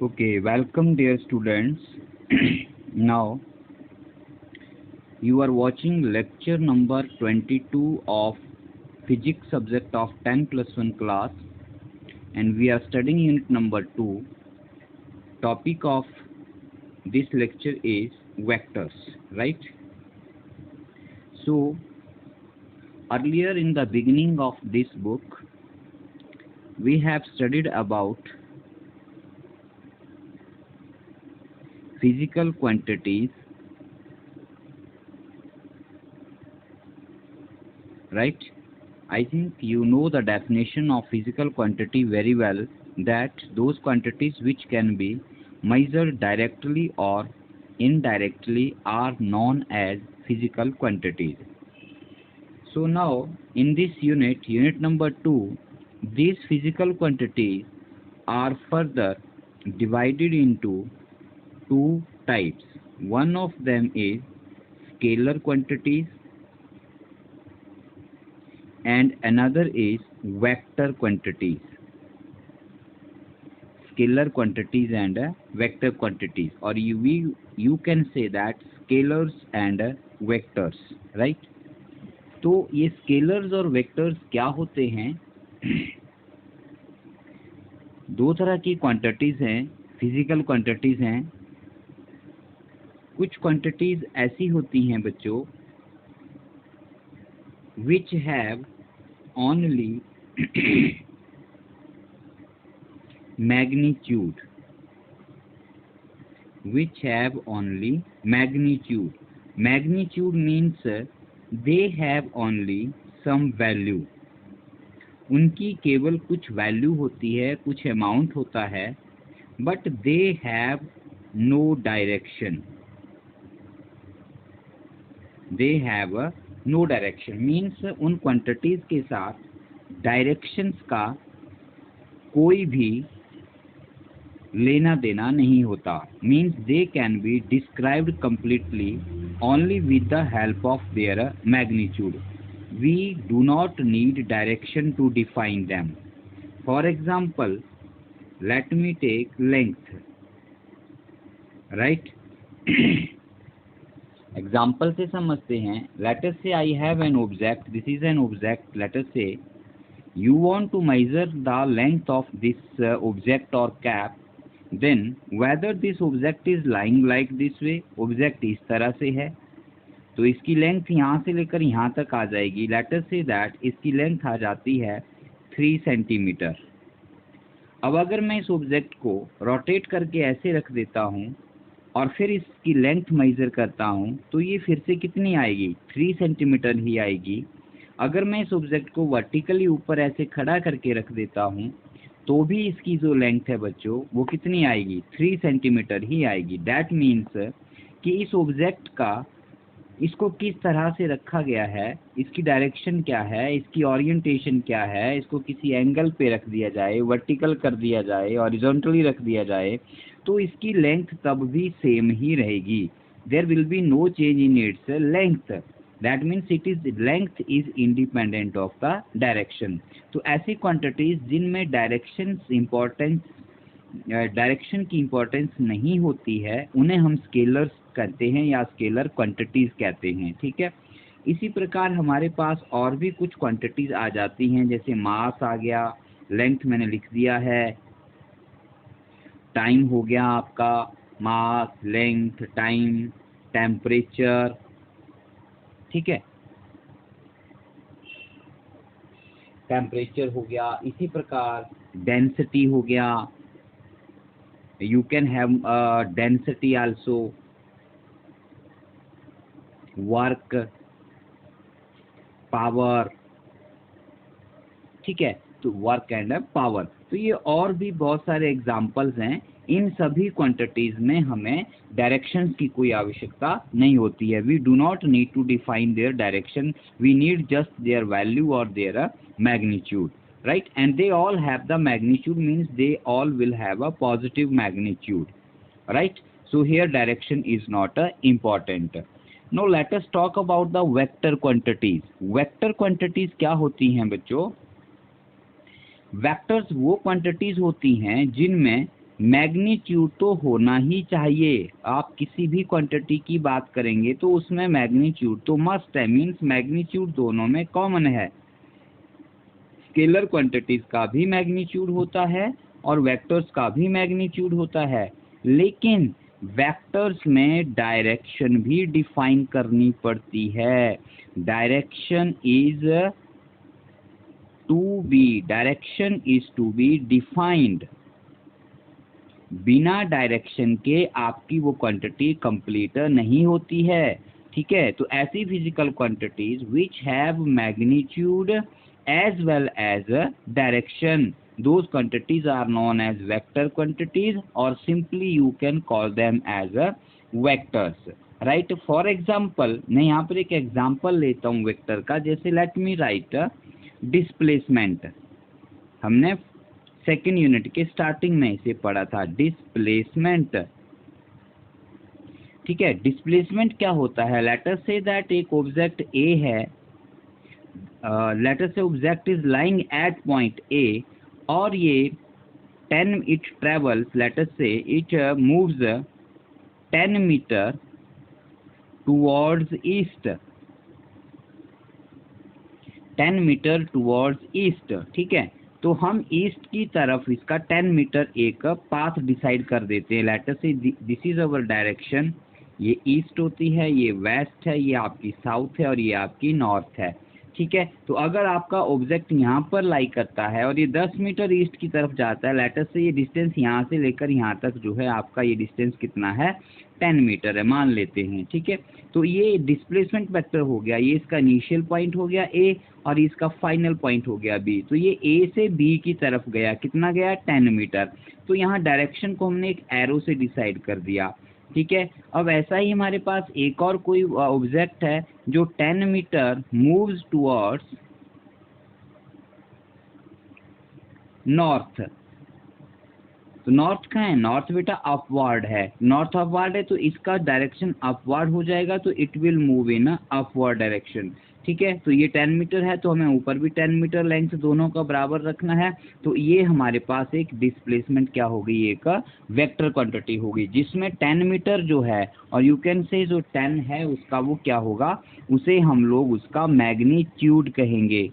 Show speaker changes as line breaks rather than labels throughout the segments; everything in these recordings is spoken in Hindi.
Okay, welcome dear students. Now you are watching lecture number 22 of physics subject of 10 plus 1 class, and we are studying unit number 2. Topic of this lecture is vectors, right? So earlier in the beginning of this book we have studied about physical quantities, right? I think you know the definition of physical quantity very well, that those quantities which can be measured directly or indirectly are known as physical quantities. So now in this unit number 2, these physical quantities are further divided into two types. One of them is scalar quantities and another is vector quantities. Scalar quantities and vector quantities, or you can say that scalars and vectors, right? तो ये स्केलर्स और वेक्टर्स क्या होते हैं? दो तरह की क्वांटिटीज हैं, फिजिकल क्वांटिटीज हैं. कुछ क्वांटिटीज ऐसी होती हैं बच्चों which have only magnitude, magnitude means they have only some value. उनकी केवल कुछ वैल्यू होती है, कुछ अमाउंट होता है, but they have no direction. They have no direction means उन क्वांटिटीज के साथ डायरेक्शंस का कोई भी लेना देना नहीं होता. Means they can be described completely only with the help of their magnitude. We do not need direction to define them. For example, let me take length, right? Example से समझते हैं. Let us say I have an object. This is an object. Let us say you want to measure the length of this object or cap. Then whether this object is lying like this way, object इस तरह से है, तो इसकी लेंथ यहाँ से लेकर यहाँ तक आ जाएगी. Let us say that इसकी लेंथ आ जाती है 3 सेंटीमीटर. अब अगर मैं इस ऑब्जेक्ट को रोटेट करके ऐसे रख देता हूँ और फिर इसकी लेंथ मेजर करता हूँ, तो ये फिर से कितनी आएगी? 3 सेंटीमीटर ही आएगी. अगर मैं इस ऑब्जेक्ट को वर्टिकली ऊपर ऐसे खड़ा करके रख देता हूँ, तो भी इसकी जो लेंथ है बच्चों वो कितनी आएगी? 3 सेंटीमीटर ही आएगी. दैट मीन्स कि इस ऑब्जेक्ट का इसको किस तरह से रखा गया है, इसकी डायरेक्शन क्या है, इसकी ओरिएंटेशन क्या है, इसको किसी एंगल पे रख दिया जाए, वर्टिकल कर दिया जाए, हॉरिजॉन्टली रख दिया जाए, तो इसकी लेंथ तब भी सेम ही रहेगी. There will be no change in its length. That means it is length is independent of the direction. तो ऐसी क्वांटिटीज जिनमें डायरेक्शन की इम्पोर्टेंस नहीं होती है, उन्हें हम स्केलर्स कहते हैं या स्केलर क्वांटिटीज कहते हैं. ठीक है. इसी प्रकार हमारे पास और भी कुछ क्वांटिटीज आ जाती हैं, जैसे मास आ गया, लेंथ मैंने लिख दिया है, टाइम हो गया आपका, मास, लेंथ, टाइम, टेम्परेचर. ठीक है, टेम्परेचर हो गया. इसी प्रकार डेंसिटी हो गया, you can have density also. Work, power. ठीक है, तो वर्क एंड पावर. तो ये और भी बहुत सारे एग्जांपल्स हैं. इन सभी क्वांटिटीज में हमें डायरेक्शंस की कोई आवश्यकता नहीं होती है. We do not need to define their direction, we need just their value और their magnitude, right? And they all have the magnitude, means they all will have a positive magnitude, right? So here direction is not important. Now let us talk about the vector quantities. Vector quantities क्या होती हैं बच्चों? वेक्टर्स वो क्वांटिटीज होती हैं जिनमें मैग्नीट्यूड तो होना ही चाहिए। आप किसी भी क्वांटिटी की बात करेंगे तो उसमें मैग्नीट्यूड तो मस्ट है, मीन्स मैग्नीट्यूड दोनों में कॉमन है। स्केलर क्वांटिटीज का भी मैग्नीट्यूड होता है और वेक्टर्स का भी मैग्नीट्यूड होता है, लेकिन वेक्टर्स में डायरेक्शन भी डिफाइन करनी पड़ती है। Direction is to be defined. बिना डायरेक्शन के आपकी वो क्वांटिटी कंप्लीट नहीं होती है। ठीक है, तो ऐसी physical quantities which have magnitude as well as direction, those quantities are known as vector quantities or simply you can call them as vectors, right? For example, मैं यहाँ पर एक एग्जांपल लेता हूँ वेक्टर का, जैसे लेट मी राइट डिस्प्लेसमेंट। हमने सेकेंड यूनिट के स्टार्टिंग में इसे पढ़ा था, डिस्प्लेसमेंट। ठीक है, डिस्प्लेसमेंट क्या होता है? लेट अस से दैट एक ऑब्जेक्ट ए है, let us say object is lying at point A और ये 10 it travels, let us say it moves 10 metre towards east, 10 metre towards east. ठीक है, तो हम ईस्ट की तरफ इसका 10 मीटर एक पाथ डिसाइड कर देते हैं। लेट अस से दिस इज अवर डायरेक्शन, ये ईस्ट होती है, ये वेस्ट है, ये आपकी साउथ है और ये आपकी नॉर्थ है। ठीक है, तो अगर आपका ऑब्जेक्ट यहाँ पर लाई करता है और ये 10 मीटर ईस्ट की तरफ जाता है, लेट अस से ये डिस्टेंस यहाँ से लेकर यहाँ तक जो है आपका ये डिस्टेंस कितना है, 10 मीटर है मान लेते हैं। ठीक है, तो ये डिस्प्लेसमेंट वेक्टर हो गया, ये इसका इनिशियल पॉइंट हो गया ए और इसका फाइनल पॉइंट हो गया बी। तो ये ए से बी की तरफ गया, कितना गया, 10 मीटर। तो यहाँ डायरेक्शन को हमने एक एरो से डिसाइड कर दिया। ठीक है, अब ऐसा ही हमारे पास एक और कोई ऑब्जेक्ट है जो 10 मीटर मूव्स टुवर्ड्स नॉर्थ। तो नॉर्थ कहाँ है? नॉर्थ बेटा अपवर्ड है, नॉर्थ अपवर्ड है तो इसका डायरेक्शन अपवर्ड हो जाएगा, तो it will move in upward direction. ठीक है, तो ये 10 मीटर है तो हमें ऊपर भी 10 मीटर लेंथ दोनों का बराबर रखना है। तो ये हमारे पास एक डिस्प्लेसमेंट क्या होगी, एक वेक्टर क्वांटिटी होगी जिसमें 10 मीटर जो है और यू कैन से जो 10 है उसका वो क्या होगा, उसे हम लोग उसका मैग्नीट्यूड कहेंगे।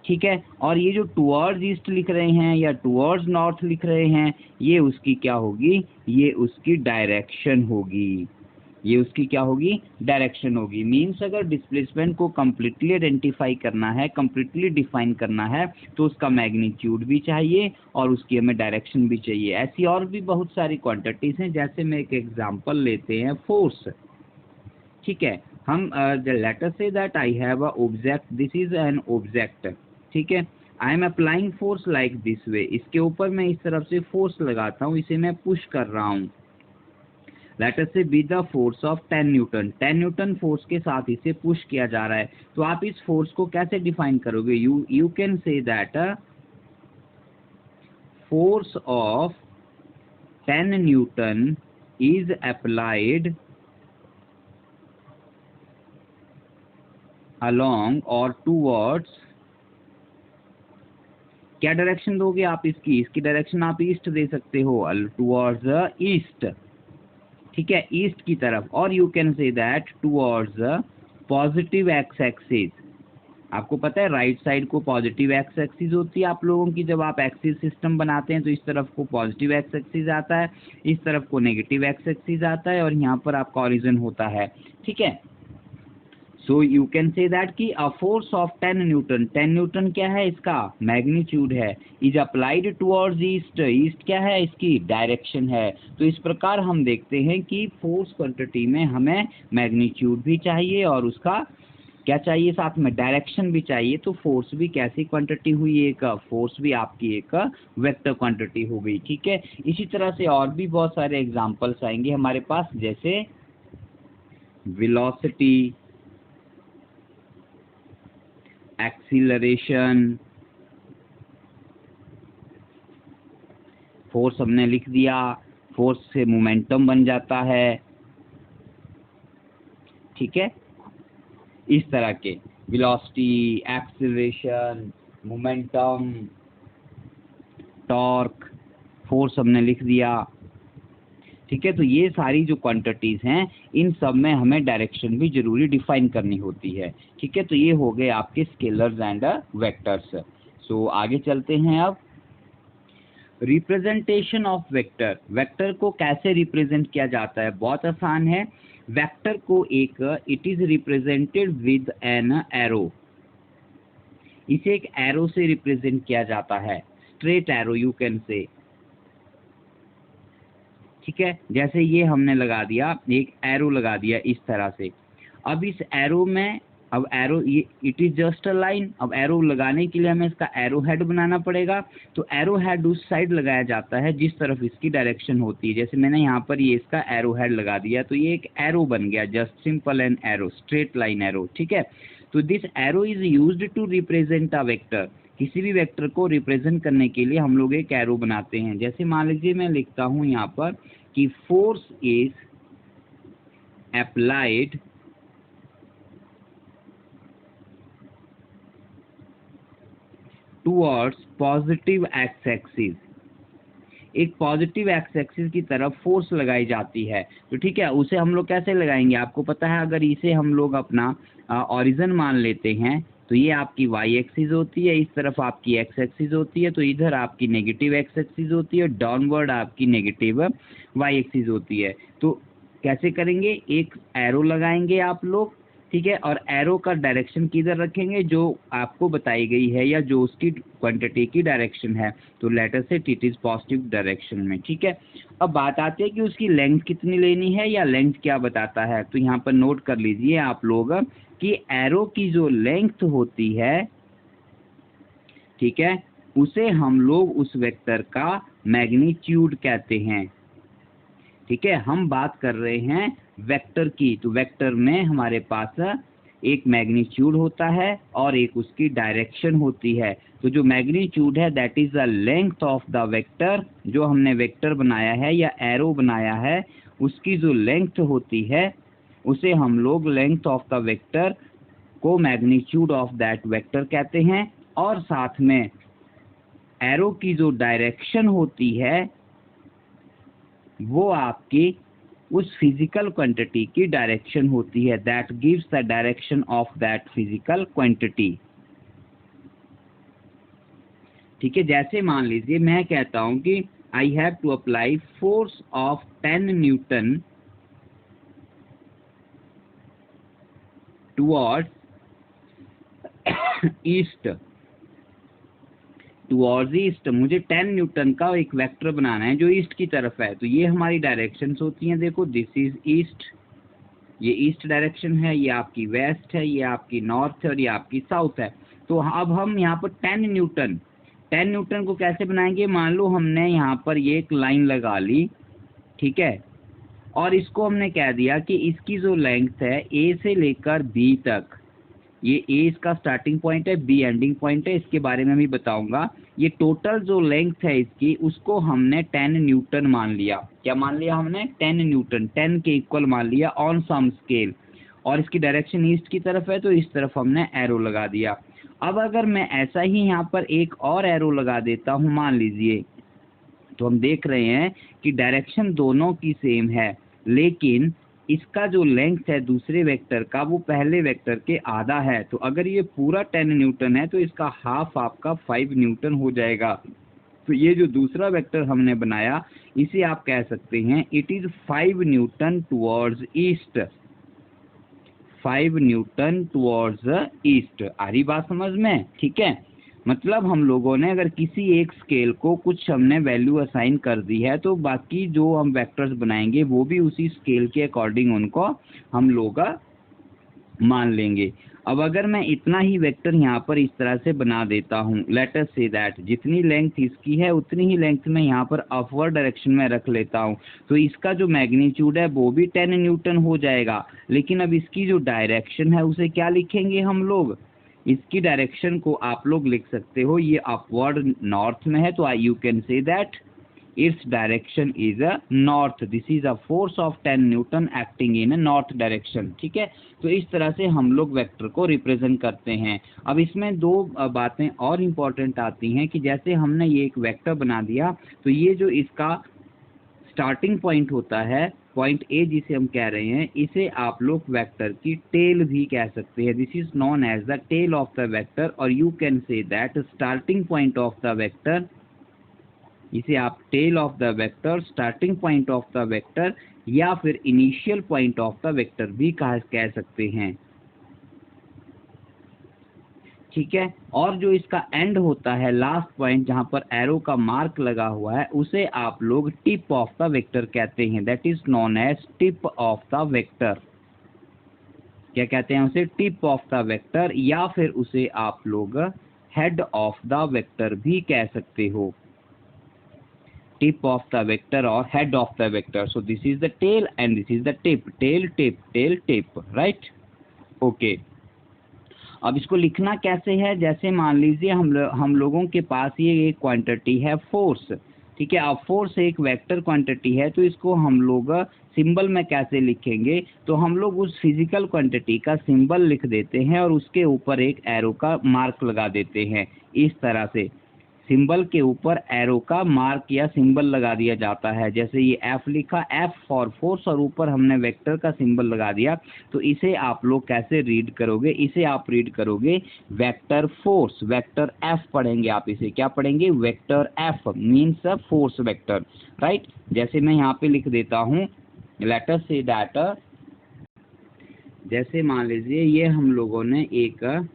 ठीक है, और ये जो टुवर्ड्स ईस्ट लिख रहे हैं या टुवर्ड्स नॉर्थ लिख रहे हैं, ये उसकी क्या होगी, ये उसकी डायरेक्शन होगी, ये उसकी क्या होगी, डायरेक्शन होगी। मीन्स अगर डिस्प्लेसमेंट को कम्प्लीटली आइडेंटिफाई करना है, कम्प्लीटली डिफाइन करना है, तो उसका मैग्नीट्यूड भी चाहिए और उसकी हमें डायरेक्शन भी चाहिए। ऐसी और भी बहुत सारी क्वांटिटीज हैं, जैसे मैं एक एग्जांपल लेते हैं, फोर्स। ठीक है, हम late us say that I have a object, this is an object. ठीक है, I am applying force like this way, इसके ऊपर मैं इस तरफ से फोर्स लगाता हूँ, इसे मैं पुश कर रहा हूँ। लेट अस से be the force of 10 newton, 10 Newton force के साथ इसे पुश किया जा रहा है। तो आप इस फोर्स को कैसे डिफाइन करोगे? You can say that force of 10 Newton is applied along or towards, क्या डायरेक्शन दोगे आप इसकी डायरेक्शन आप ईस्ट दे सकते हो, टुवर्ड्स ईस्ट। ठीक है, ईस्ट की तरफ। और you can say that towards positive X axis. आपको पता है राइट साइड को पॉजिटिव एक्स एक्सिस होती है आप लोगों की, जब आप एक्सिस सिस्टम बनाते हैं तो इस तरफ को पॉजिटिव एक्स एक्सिस आता है, इस तरफ को नेगेटिव एक्स एक्सिस आता है और यहाँ पर आपका ओरिजिन होता है। ठीक है, so you can say that कि a force of 10 newton, 10 newton क्या है, इसका मैग्नीट्यूड है, is applied towards east, east क्या है, इसकी डायरेक्शन है। तो इस प्रकार हम देखते हैं कि फोर्स क्वांटिटी में हमें मैग्नीट्यूड भी चाहिए और उसका क्या चाहिए, साथ में डायरेक्शन भी चाहिए। तो फोर्स भी कैसी क्वांटिटी हुई, एक फोर्स भी आपकी एक वेक्टर क्वांटिटी हो गई। ठीक है, इसी तरह से और भी बहुत सारे एग्जांपल्स आएंगे हमारे पास, जैसे वेलोसिटी, एक्सीलरेशन, फोर्स हमने लिख दिया, फोर्स से मोमेंटम बन जाता है। ठीक है, इस तरह के velocity, acceleration, momentum, torque, force हमने लिख दिया। ठीक है, तो ये सारी जो क्वांटिटीज हैं इन सब में हमें डायरेक्शन भी जरूरी डिफाइन करनी होती है। ठीक है, तो ये हो गए आपके स्केलर्स एंड वेक्टर्स। सो आगे चलते हैं अब। रिप्रेजेंटेशन ऑफ वेक्टर, वेक्टर को कैसे रिप्रेजेंट किया जाता है? बहुत आसान है। वेक्टर को एक it is represented with an arrow, इसे एक एरो से रिप्रेजेंट किया जाता है, स्ट्रेट एरो यू कैन से। ठीक है, जैसे ये हमने लगा दिया, एक एरो लगा दिया इस तरह से। अब इस एरो में, अब एरो ये it is just a line. अब एरो लगाने के लिए हमें इसका एरो हेड बनाना पड़ेगा। तो एरो हेड उस साइड लगाया जाता है जिस तरफ इसकी डायरेक्शन होती है। जैसे मैंने यहाँ पर ये इसका एरो हेड लगा दिया, तो ये एक एरो बन गया, just simple an arrow, straight line arrow. ठीक है, तो this arrow is used to represent a vector. किसी भी वेक्टर को रिप्रेजेंट करने के लिए हम लोग एक एरो बनाते हैं। जैसे मान लीजिए मैं लिखता हूँ यहाँ पर कि force is applied towards positive X axis, एक पॉजिटिव एक्स एक्सिस की तरफ फोर्स लगाई जाती है। तो ठीक है, उसे हम लोग कैसे लगाएंगे? आपको पता है, अगर इसे हम लोग अपना ऑरिजिन मान लेते हैं तो ये आपकी वाई एक्सिस होती है, इस तरफ आपकी एक्स एक्सिस होती है, तो इधर आपकी नेगेटिव एक्स एक्सिस होती है, डाउनवर्ड आपकी नेगेटिव वाई एक्सिस होती है। तो कैसे करेंगे? एक एरो लगाएंगे आप लोग, ठीक है, और एरो का डायरेक्शन किधर रखेंगे? जो आपको बताई गई है या जो उसकी क्वांटिटी की डायरेक्शन है, तो लेटर से इट इज पॉजिटिव डायरेक्शन में। ठीक है, अब बात आती है कि उसकी लेंथ कितनी लेनी है या लेंथ क्या बताता है। तो यहाँ पर नोट कर लीजिए आप लोग कि एरो की जो लेंथ होती है, ठीक है, उसे हम लोग उस वेक्टर का मैग्नीट्यूड कहते हैं। ठीक है, हम बात कर रहे हैं वेक्टर की, तो वेक्टर में हमारे पास एक मैग्नीट्यूड होता है और एक उसकी डायरेक्शन होती है। तो जो मैग्नीट्यूड है that is the length of the vector, जो हमने वेक्टर बनाया है या एरो बनाया है उसकी जो लेंथ होती है उसे हम लोग लेंथ ऑफ द वेक्टर को मैग्नीट्यूड ऑफ दैट वेक्टर कहते हैं। और साथ में एरो की जो डायरेक्शन होती है वो आपकी उस फिजिकल क्वांटिटी की डायरेक्शन होती है, that gives the direction of that physical quantity. ठीक है, जैसे मान लीजिए मैं कहता हूं कि I have to apply force of 10 newton towards east, towards east मुझे 10 न्यूटन का एक वेक्टर बनाना है जो ईस्ट की तरफ है। तो ये हमारी डायरेक्शंस होती हैं। देखो, दिस इज ईस्ट, ये ईस्ट डायरेक्शन है, ये आपकी वेस्ट है, ये आपकी नॉर्थ है और ये आपकी साउथ है। तो अब हम यहाँ पर 10 न्यूटन को कैसे बनाएंगे? मान लो हमने यहाँ पर ये एक लाइन लगा ली, ठीक है, और इसको हमने कह दिया कि इसकी जो लेंथ है ए से लेकर बी तक, ये ए इसका स्टार्टिंग पॉइंट है, बी एंडिंग पॉइंट है, इसके बारे में भी बताऊंगा। ये टोटल जो लेंथ है इसकी उसको हमने 10 न्यूटन मान लिया। क्या मान लिया हमने? 10 न्यूटन, 10 के इक्वल मान लिया ऑन सम स्केल। और इसकी डायरेक्शन ईस्ट की तरफ है तो इस तरफ हमने एरो लगा दिया। अब अगर मैं ऐसा ही यहाँ पर एक और एरो लगा देता हूँ मान लीजिए, तो हम देख रहे हैं कि डायरेक्शन दोनों की सेम है, लेकिन इसका जो लेंथ है दूसरे वेक्टर का वो पहले वेक्टर के आधा है। तो अगर ये पूरा 10 न्यूटन है तो इसका हाफ आपका 5 न्यूटन हो जाएगा। तो ये जो दूसरा वेक्टर हमने बनाया इसे आप कह सकते हैं it is 5 newton towards east, 5 newton towards east. आ रही बात समझ में? ठीक है, मतलब हम लोगों ने अगर किसी एक स्केल को कुछ हमने वैल्यू असाइन कर दी है तो बाकी जो हम वेक्टर्स बनाएंगे वो भी उसी स्केल के अकॉर्डिंग उनको हम लोग मान लेंगे। अब अगर मैं इतना ही वेक्टर यहाँ पर इस तरह से बना देता हूँ, लेट अस से दैट जितनी लेंथ इसकी है उतनी ही लेंथ मैं यहाँ पर अपवर्ड डायरेक्शन में रख लेता हूँ, तो इसका जो मैग्नीट्यूड है वो भी 10 न्यूटन हो जाएगा। लेकिन अब इसकी जो डायरेक्शन है उसे क्या लिखेंगे हम लोग? इसकी डायरेक्शन को आप लोग लिख सकते हो, ये अपवर्ड नॉर्थ में है तो you can say that its direction is a north. This is a force of 10 Newton acting in a north direction. ठीक है, तो इस तरह से हम लोग वेक्टर को रिप्रेजेंट करते हैं। अब इसमें दो बातें और इम्पोर्टेंट आती हैं कि जैसे हमने ये एक वेक्टर बना दिया, तो ये जो इसका स्टार्टिंग पॉइंट होता है, पॉइंट ए जिसे हम कह रहे हैं, इसे आप लोग वेक्टर की टेल भी कह सकते हैं। This is known as the tail of the vector, और you can say that starting point of the vector, इसे आप tail of the vector, starting point of the vector या फिर initial point of the vector भी कह सकते हैं। ठीक है, और जो इसका एंड होता है, लास्ट पॉइंट जहां पर एरो का मार्क लगा हुआ है, उसे आप लोग टिप ऑफ द वेक्टर कहते हैं। That is known as tip of the vector. क्या कहते हैं उसे? टिप ऑफ द वेक्टर, या फिर उसे आप लोग हेड ऑफ द वेक्टर भी कह सकते हो। टिप ऑफ द वेक्टर और head of the vector. So this is the tail and this is the tip. Tail tip tail tip, right? Okay, अब इसको लिखना कैसे है? जैसे मान लीजिए हम लोगों के पास ये एक क्वांटिटी है फोर्स। ठीक है, अब फोर्स एक वेक्टर क्वांटिटी है, तो इसको हम लोग सिंबल में कैसे लिखेंगे? तो हम लोग उस फिजिकल क्वांटिटी का सिंबल लिख देते हैं और उसके ऊपर एक एरो का मार्क लगा देते हैं। इस तरह से सिंबल के ऊपर एरो का मार्क या सिंबल लगा दिया जाता है। जैसे ये एफ लिखा, एफ फॉर फोर्स, और ऊपर हमने वेक्टर का सिंबल लगा दिया। तो इसे आप लोग कैसे रीड करोगे? इसे आप रीड करोगे वेक्टर फोर्स, वेक्टर एफ पढ़ेंगे आप। इसे क्या पढ़ेंगे? Vector F means force vector, right? जैसे मैं यहाँ पे लिख देता हूँ, लेट अस से दैट, जैसे मान लीजिए ये हम लोगों ने एक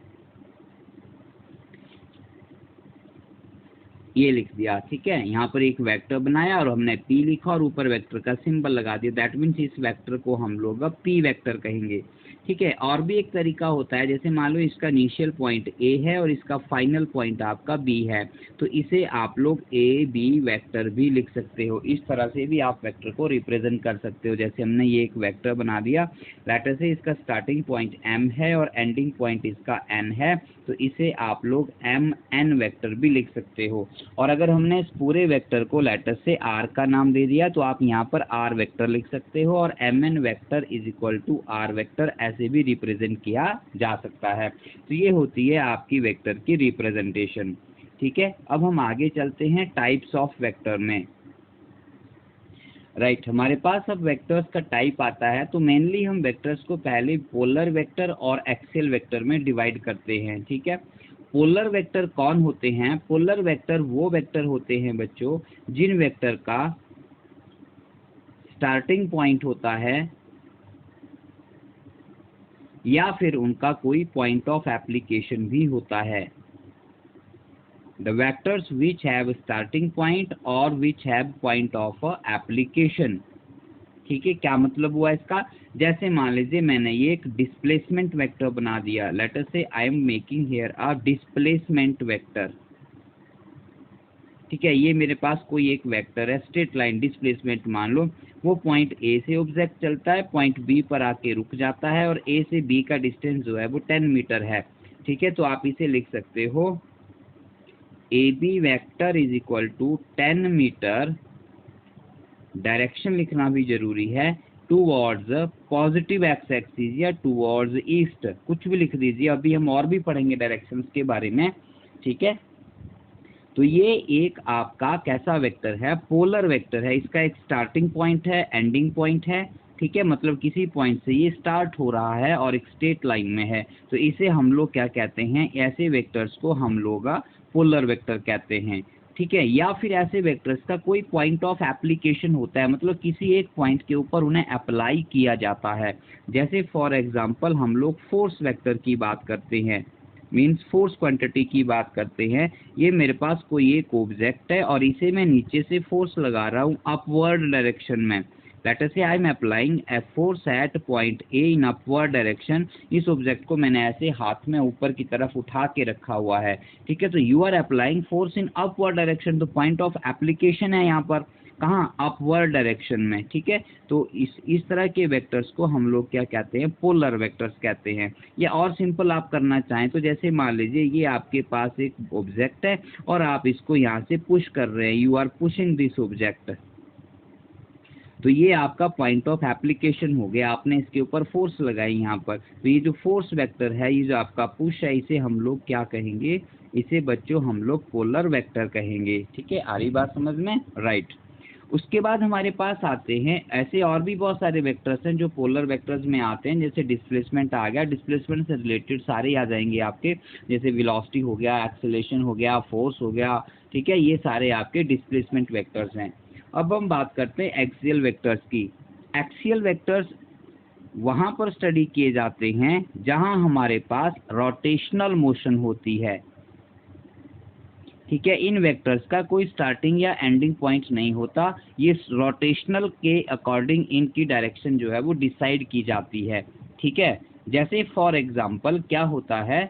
ये लिख दिया। ठीक है, यहाँ पर एक वेक्टर बनाया और हमने P लिखा और ऊपर वेक्टर का सिंबल लगा दिया। दैट मीन्स इस वेक्टर को हम लोग P वेक्टर कहेंगे। ठीक है, और भी एक तरीका होता है, जैसे मान लो इसका इनिशियल पॉइंट A है और इसका फाइनल पॉइंट आपका B है, तो इसे आप लोग AB वेक्टर भी लिख सकते हो। इस तरह से भी आप वेक्टर को रिप्रेजेंट कर सकते हो। जैसे हमने ये एक वेक्टर बना दिया, लेटर से इसका स्टार्टिंग पॉइंट M है और एंडिंग पॉइंट इसका N है, तो इसे आप लोग MN वेक्टर भी लिख सकते हो। और अगर हमने इस पूरे वेक्टर को लेटर से R का नाम दे दिया, तो आप यहाँ पर R वेक्टर लिख सकते हो, और MN vector is equal to R vector ऐसे भी रिप्रेजेंट किया जा सकता है। तो ये होती है आपकी वेक्टर की रिप्रेजेंटेशन। ठीक है, अब हम आगे चलते हैं टाइप्स ऑफ वेक्टर में। राइट, हमारे पास अब वेक्टर्स का टाइप आता है। तो मेनली हम वेक्टर्स को पहले पोलर वेक्टर और एक्सियल वेक्टर में डिवाइड करते हैं। ठीक है, पोलर वेक्टर कौन होते हैं? पोलर वेक्टर वो वेक्टर होते हैं बच्चों, जिन वेक्टर का स्टार्टिंग पॉइंट होता है या फिर उनका कोई पॉइंट ऑफ एप्लीकेशन भी होता है। The vectors which have starting point or which have point of application। ठीक है, क्या मतलब हुआ इसका? जैसे मान लीजिए मैंने ये एक डिस्प्लेसमेंट वेक्टर बना दिया। लेट अस से I am making here a displacement vector. ठीक है, ये मेरे पास कोई एक वेक्टर है, स्ट्रेट लाइन डिस्प्लेसमेंट मान लो। वो पॉइंट ए से ऑब्जेक्ट चलता है, पॉइंट बी पर आके रुक जाता है, और ए से बी का डिस्टेंस जो है वो 10 मीटर है। ठीक है, तो आप इसे लिख सकते हो AB vector is equal to 10 metre, direction लिखना भी जरूरी है, टूवर्ड्स पॉजिटिव एक्स एक्सिस या टूवर्ड्स ईस्ट, कुछ भी लिख दीजिए। अभी हम और भी पढ़ेंगे डायरेक्शंस के बारे में। ठीक है, तो ये एक आपका कैसा वेक्टर है? पोलर वेक्टर है। इसका एक स्टार्टिंग पॉइंट है, एंडिंग पॉइंट है। ठीक है, मतलब किसी पॉइंट से ये स्टार्ट हो रहा है और एक स्ट्रेट लाइन में है, तो इसे हम लोग क्या कहते हैं? ऐसे वेक्टर्स को हम लोग पोलर वेक्टर कहते हैं। ठीक है, या फिर ऐसे वेक्टर्स का कोई पॉइंट ऑफ एप्लीकेशन होता है, मतलब किसी एक पॉइंट के ऊपर उन्हें अप्लाई किया जाता है। जैसे फॉर एग्जांपल हम लोग फोर्स वेक्टर की बात करते हैं, मीन्स फोर्स क्वांटिटी की बात करते हैं। ये मेरे पास कोई एक ऑब्जेक्ट है और इसे मैं नीचे से फोर्स लगा रहा हूँ अपवर्ड डायरेक्शन में। लेट अस से I am applying a force at point A in upward direction. इस ऑब्जेक्ट को मैंने ऐसे हाथ में ऊपर की तरफ उठा के रखा हुआ है। ठीक है, तो you are applying force in upward direction, तो पॉइंट ऑफ एप्लीकेशन है यहाँ पर। कहाँ, अपवर्ड डायरेक्शन में, ठीक है। तो इस तरह के वेक्टर्स को हम लोग क्या कहते हैं, पोलर वेक्टर्स कहते हैं। या और सिंपल आप करना चाहें तो जैसे मान लीजिए ये आपके पास एक ऑब्जेक्ट है और आप इसको यहाँ से पुश कर रहे हैं, you are pushing this object, तो ये आपका पॉइंट ऑफ एप्लीकेशन हो गया, आपने इसके ऊपर फोर्स लगाई यहाँ पर। तो ये जो फोर्स वेक्टर है, ये जो आपका पुश है, इसे हम लोग क्या कहेंगे, इसे बच्चों हम लोग पोलर वेक्टर कहेंगे, ठीक है। आ रही बात समझ में, राइट। उसके बाद हमारे पास आते हैं ऐसे और भी बहुत सारे वेक्टर्स हैं जो पोलर वेक्टर्स में आते हैं। जैसे डिस्प्लेसमेंट आ गया, डिस्प्लेसमेंट से रिलेटेड सारे आ जाएंगे आपके, जैसे वेलोसिटी हो गया, एक्सेलरेशन हो गया, फोर्स हो गया, ठीक है। ये सारे आपके डिस्प्लेसमेंट वेक्टर्स हैं। अब हम बात करते हैं एक्सियल वेक्टर्स की। एक्सियल वेक्टर्स वहाँ पर स्टडी किए जाते हैं जहाँ हमारे पास रोटेशनल मोशन होती है, ठीक है। इन वेक्टर्स का कोई स्टार्टिंग या एंडिंग पॉइंट नहीं होता, ये रोटेशनल के अकॉर्डिंग इनकी डायरेक्शन जो है वो डिसाइड की जाती है, ठीक है। जैसे फॉर एग्जांपल क्या होता है,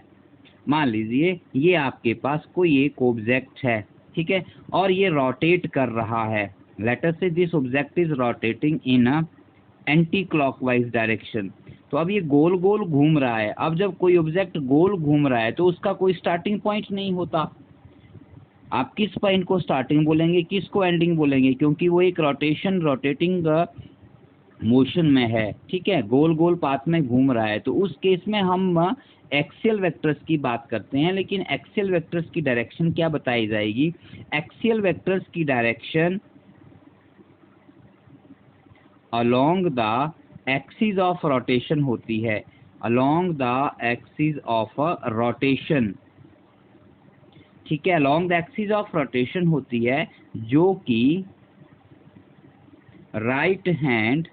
मान लीजिए ये आपके पास कोई एक ऑब्जेक्ट है, ठीक है, और ये रोटेट कर रहा है। लेट अस से this object is rotating in a anti clockwise direction. तो अब ये गोल गोल घूम रहा है। अब जब कोई ऑब्जेक्ट गोल घूम रहा है तो उसका कोई स्टार्टिंग पॉइंट नहीं होता। आप किस पॉइंट को स्टार्टिंग बोलेंगे, किसको एंडिंग बोलेंगे, क्योंकि वो एक रोटेटिंग मोशन में है, ठीक है, गोल गोल पाथ में घूम रहा है। तो उस केस में हम एक्सियल वेक्टर्स की बात करते हैं। लेकिन एक्सियल वेक्टर्स की डायरेक्शन क्या बताई जाएगी, एक्सियल वेक्टर्स की direction along the axis of rotation होती है, along the axis of rotation, ठीक है, along the axis of rotation होती है, जो कि राइट हैंड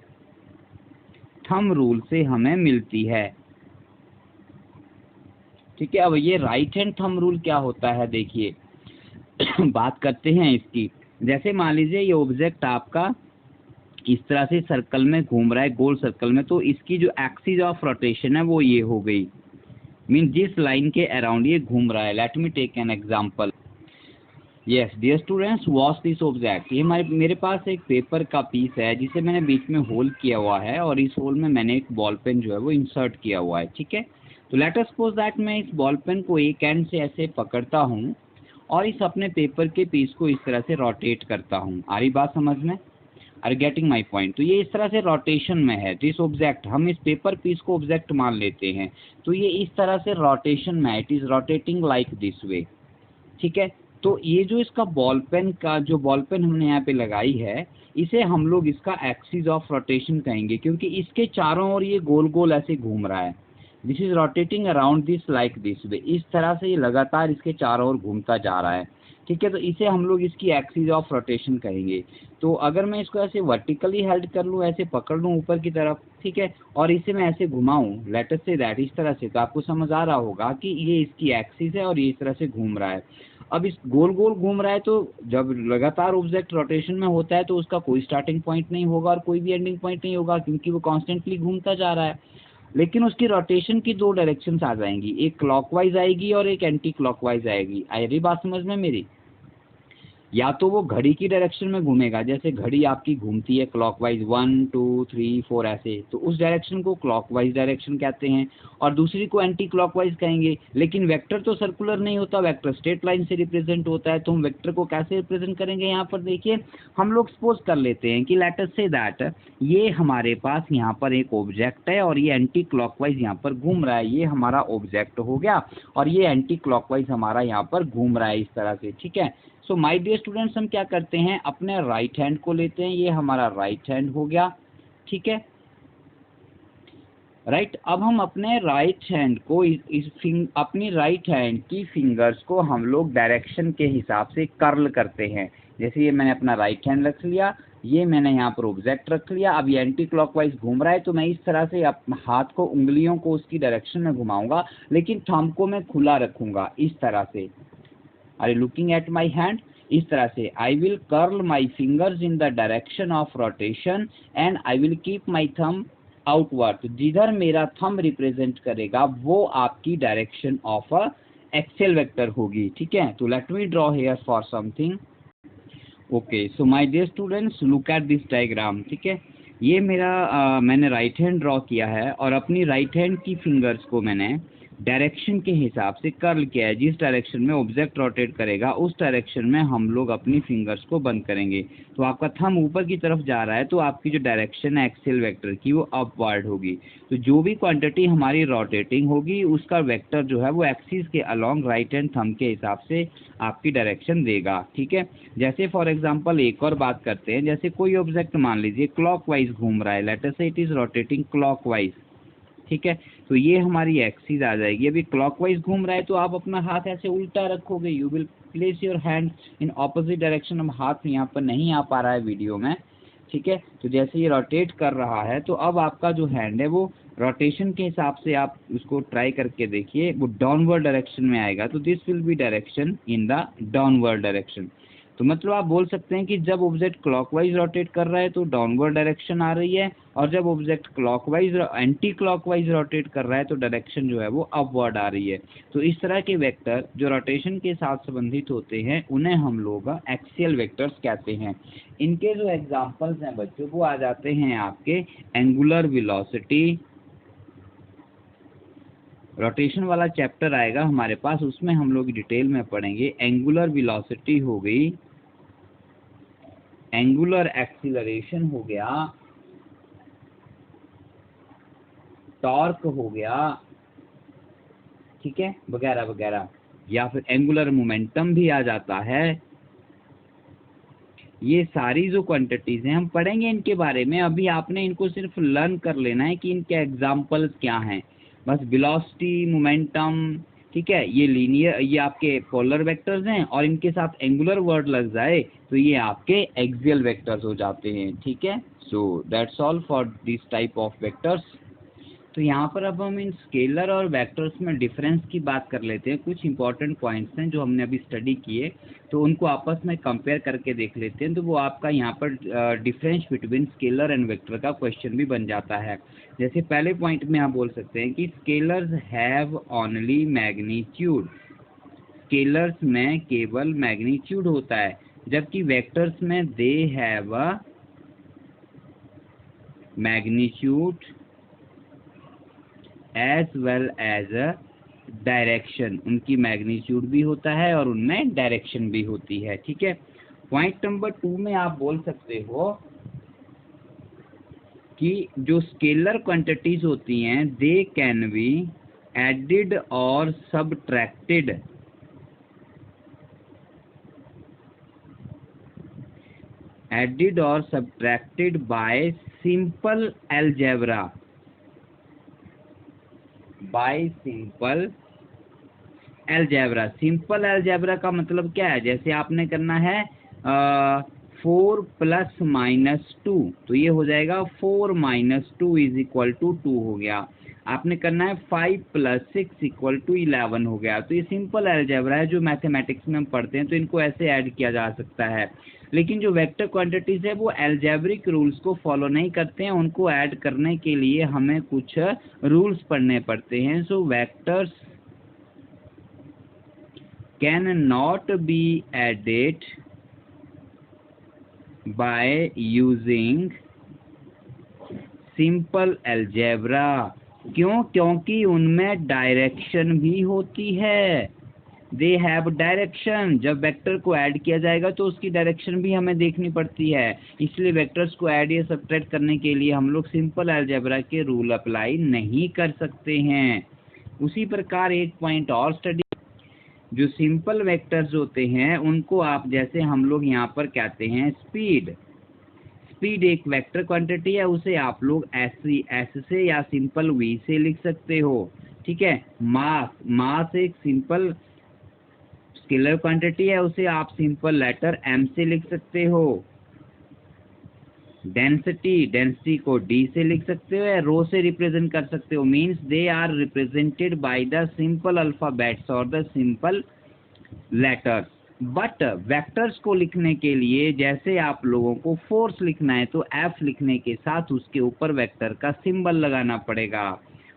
थंब रूल से हमें मिलती है, ठीक है। अब ये राइट हैंड थंब रूल क्या होता है, देखिए बात करते हैं इसकी। जैसे मान लीजिए ये ऑब्जेक्ट आपका इस तरह से सर्कल में घूम रहा है, गोल सर्कल में, तो इसकी जो एक्सिस ऑफ रोटेशन है वो ये हो गई, मीन जिस लाइन के अराउंड ये घूम रहा है। Let me take an example. Yes dear students, watch this object. ये मेरे पास एक पेपर का पीस है जिसे मैंने बीच में होल किया हुआ है और इस होल में मैंने एक बॉल पेन जो है वो इंसर्ट किया हुआ है, ठीक है। तो लेट अस सपोज दैट मैं इस बॉल पेन को एक एंड से ऐसे पकड़ता हूँ और इस अपने पेपर के पीस को इस तरह से रोटेट करता हूँ। आ रही बात समझ में, आर गेटिंग माई पॉइंट। तो ये इस तरह से रोटेशन में है, दिस ऑब्जेक्ट, हम इस पेपर पीस को ऑब्जेक्ट मान लेते हैं। तो ये इस तरह से रोटेशन में है, it is rotating like this way, ठीक है। तो ये जो इसका बॉल पेन का जो बॉल पेन हमने यहाँ पे लगाई है, इसे हम लोग इसका एक्सिस ऑफ रोटेशन कहेंगे, क्योंकि इसके चारों ओर ये गोल गोल ऐसे घूम रहा है। This is rotating around this like this way, इस तरह से ये लगातार इसके चारों ओर घूमता जा रहा है, ठीक है। तो इसे हम लोग इसकी एक्सिस ऑफ रोटेशन कहेंगे। तो अगर मैं इसको ऐसे वर्टिकली हेल्ड कर लूँ, ऐसे पकड़ लूँ ऊपर की तरफ, ठीक है, और इसे मैं ऐसे घुमाऊँ, लेट अस से दैट, इस तरह से, तो आपको समझ आ रहा होगा कि ये इसकी एक्सिस है और ये इस तरह से घूम रहा है। अब इस गोल गोल घूम रहा है, तो जब लगातार ऑब्जेक्ट रोटेशन में होता है तो उसका कोई स्टार्टिंग पॉइंट नहीं होगा और कोई भी एंडिंग पॉइंट नहीं होगा, क्योंकि वो कॉन्स्टेंटली घूमता जा रहा है। लेकिन उसकी रोटेशन की दो डायरेक्शंस आ जाएंगी, एक क्लॉकवाइज आएगी और एक एंटी क्लॉकवाइज आएगी। आ रही बात समझ में मेरी, या तो वो घड़ी की डायरेक्शन में घूमेगा, जैसे घड़ी आपकी घूमती है क्लॉकवाइज 1 2 3 4 ऐसे, तो उस डायरेक्शन को क्लॉकवाइज डायरेक्शन कहते हैं, और दूसरी को एंटी क्लॉकवाइज कहेंगे। लेकिन वेक्टर तो सर्कुलर नहीं होता, वेक्टर स्ट्रेट लाइन से रिप्रेजेंट होता है। तो हम वेक्टर को कैसे रिप्रेजेंट करेंगे, यहाँ पर देखिए हम लोग सपोज कर लेते हैं कि लेट अस से दैट ये हमारे पास यहाँ पर एक ऑब्जेक्ट है और ये एंटी क्लॉकवाइज यहाँ पर घूम रहा है। ये हमारा ऑब्जेक्ट हो गया और ये एंटी क्लॉकवाइज हमारा यहाँ पर घूम रहा है इस तरह से, ठीक है। सो माय डियर स्टूडेंट्स, हम क्या करते हैं, अपने राइट हैंड को लेते हैं, ये हमारा राइट हैंड हो गया, ठीक है, राइट। अब हम अपने राइट हैंड को अपनी राइट हैंड की फिंगर्स को हम लोग डायरेक्शन के हिसाब से कर्ल करते हैं। जैसे ये मैंने अपना राइट हैंड रख लिया, ये मैंने यहाँ पर ऑब्जेक्ट रख लिया, अब ये एंटी क्लॉकवाइज घूम रहा है, तो मैं इस तरह से हाथ को, उंगलियों को उसकी डायरेक्शन में घुमाऊंगा, लेकिन थंब को मैं खुला रखूंगा इस तरह से। Are you looking at my hand? इस तरह से I will curl my fingers in the direction of rotation and I will keep my thumb outward. तो जिधर मेरा थंब रिप्रेजेंट करेगा वो आपकी direction of a axial vector होगी, ठीक है। तो let me draw here for something. Okay, so my dear students, look at this diagram. ठीक है, ये मेरा मैंने राइट हैंड ड्रॉ किया है और अपनी राइट हैंड की फिंगर्स को मैंने डायरेक्शन के हिसाब से कर्ल किया है। जिस डायरेक्शन में ऑब्जेक्ट रोटेट करेगा उस डायरेक्शन में हम लोग अपनी फिंगर्स को बंद करेंगे। तो आपका थंब ऊपर की तरफ जा रहा है तो आपकी जो डायरेक्शन है एक्सियल वेक्टर की वो अपवर्ड होगी। तो जो भी क्वांटिटी हमारी रोटेटिंग होगी उसका वेक्टर जो है वो एक्सिस के अलोंग राइट हैंड थंब के हिसाब से आपकी डायरेक्शन देगा। ठीक है, जैसे फॉर एग्जांपल एक और बात करते हैं, जैसे कोई ऑब्जेक्ट मान लीजिए क्लॉकवाइज घूम रहा है, let us say it is rotating clockwise. ठीक है, तो ये हमारी एक्सिस आ जाएगी। अभी क्लॉकवाइज घूम रहा है तो आप अपना हाथ ऐसे उल्टा रखोगे, you will place your hand in opposite direction. अब हाथ यहाँ पर नहीं आ पा रहा है वीडियो में। ठीक है, तो जैसे ये रोटेट कर रहा है तो अब आपका जो हैंड है वो रोटेशन के हिसाब से आप उसको ट्राई करके देखिए, वो डाउनवर्ड डायरेक्शन में आएगा। तो this will be direction in the downward direction. तो मतलब आप बोल सकते हैं कि जब ऑब्जेक्ट क्लॉकवाइज रोटेट कर रहा है तो डाउनवर्ड डायरेक्शन आ रही है, और जब object clockwise anti clockwise rotate कर रहा है तो डायरेक्शन जो है वो अपवर्ड आ रही है। तो इस तरह के वेक्टर जो रोटेशन के साथ संबंधित होते हैं उन्हें हम लोग एक्सियल वेक्टर्स कहते हैं। इनके जो एग्जांपल्स हैं बच्चों वो आ जाते हैं आपके एंगुलर वेलोसिटी। रोटेशन वाला चैप्टर आएगा हमारे पास, उसमें हम लोग डिटेल में पढ़ेंगे। एंगुलर वेलोसिटी हो गई, एंगुलर एक्सीलरेशन हो गया, टॉर्क हो गया, ठीक है, वगैरह वगैरह, या फिर एंगुलर मोमेंटम भी आ जाता है। ये सारी जो क्वांटिटीज हैं हम पढ़ेंगे इनके बारे में। अभी आपने इनको सिर्फ लर्न कर लेना है कि इनके एग्जाम्पल्स क्या हैं, बस वेलोसिटी, मोमेंटम। ठीक है, ये लीनियर, ये आपके पोलर वेक्टर्स हैं और इनके साथ एंगुलर वर्ड लग जाए तो ये आपके एक्सियल वेक्टर्स हो जाते हैं। ठीक है, so that's all for this type of vectors. तो यहाँ पर अब हम इन स्केलर और वेक्टर्स में डिफरेंस की बात कर लेते हैं। कुछ इंपॉर्टेंट पॉइंट्स हैं जो हमने अभी स्टडी किए, तो उनको आपस में कंपेयर करके देख लेते हैं। तो वो आपका यहाँ पर difference between scalar and vector का क्वेश्चन भी बन जाता है। जैसे पहले पॉइंट में आप बोल सकते हैं कि scalars have only magnitude, scalars में केवल मैग्नीट्यूड होता है, जबकि वेक्टर्स में they have magnitude as well as direction. उनकी मैग्नीट्यूड भी होता है और उनमें डायरेक्शन भी होती है। ठीक है, पॉइंट नंबर 2 में आप बोल सकते हो कि जो स्केलर क्वांटिटीज होती हैं दे कैन बी एडिड और सबट्रैक्टेड, एडिड और subtracted bye simple algebra, bye simple algebra. Simple algebra का मतलब क्या है, जैसे आपने करना है 4 + -2, तो ये हो जाएगा 4 - 2 = 2 हो गया। आपने करना है 5 + 6 = 11 हो गया। तो ये सिंपल अलजेब्रा है जो मैथमेटिक्स में हम पढ़ते हैं, तो इनको ऐसे ऐड किया जा सकता है। लेकिन जो वेक्टर क्वांटिटीज है वो अलजेब्रिक रूल्स को फॉलो नहीं करते हैं, उनको ऐड करने के लिए हमें कुछ रूल्स पढ़ने पड़ते हैं। So vectors can not be added by using simple algebra। क्यों? क्योंकि उनमें डायरेक्शन भी होती है, दे हैव डायरेक्शन। जब वेक्टर को ऐड किया जाएगा तो उसकी डायरेक्शन भी हमें देखनी पड़ती है, इसलिए वेक्टर्स को ऐड या सब्ट्रैक्ट करने के लिए हम लोग सिंपल अलजेब्रा के रूल अप्लाई नहीं कर सकते हैं। उसी प्रकार एक पॉइंट और स्टडी, जो सिंपल वेक्टर्स होते हैं उनको आप, जैसे हम लोग यहाँ पर कहते हैं स्पीड, स्पीड एक वेक्टर क्वांटिटी है, उसे आप लोग एस से या सिंपल वी से लिख सकते हो। ठीक है, मास, मास एक सिंपल स्केलर क्वांटिटी है, उसे आप सिंपल लेटर एम से लिख सकते हो। डेंसिटी, डेंसिटी को डी से लिख सकते हो या रो से रिप्रेजेंट कर सकते हो। Means they are represented by the simple alphabets और the simple letters. But vectors को लिखने के लिए जैसे आप लोगों को फोर्स लिखना है तो एफ लिखने के साथ उसके ऊपर वेक्टर का सिंबल लगाना पड़ेगा।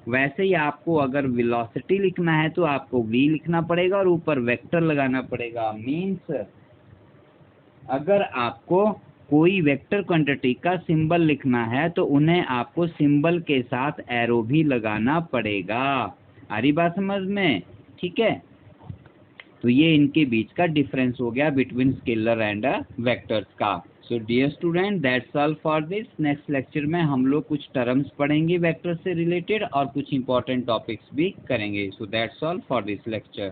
वैसे ही आपको अगर वेलोसिटी लिखना है तो आपको वी लिखना पड़ेगा और ऊपर वेक्टर लगाना पड़ेगा। मींस अगर आपको कोई वेक्टर क्वांटिटी का सिंबल लिखना है तो उन्हें आपको सिंबल के साथ एरो भी लगाना पड़ेगा। आ रही बात समझ में? ठीक है, तो ये इनके बीच का डिफरेंस हो गया बिटवीन स्केलर एंड वेक्टर्स का। So dear student, that's all for this. Next lecture में हम लोग कुछ टर्म्स पढ़ेंगे वेक्टर से रिलेटेड और कुछ इंपॉर्टेंट टॉपिक्स भी करेंगे। So that's all for this lecture.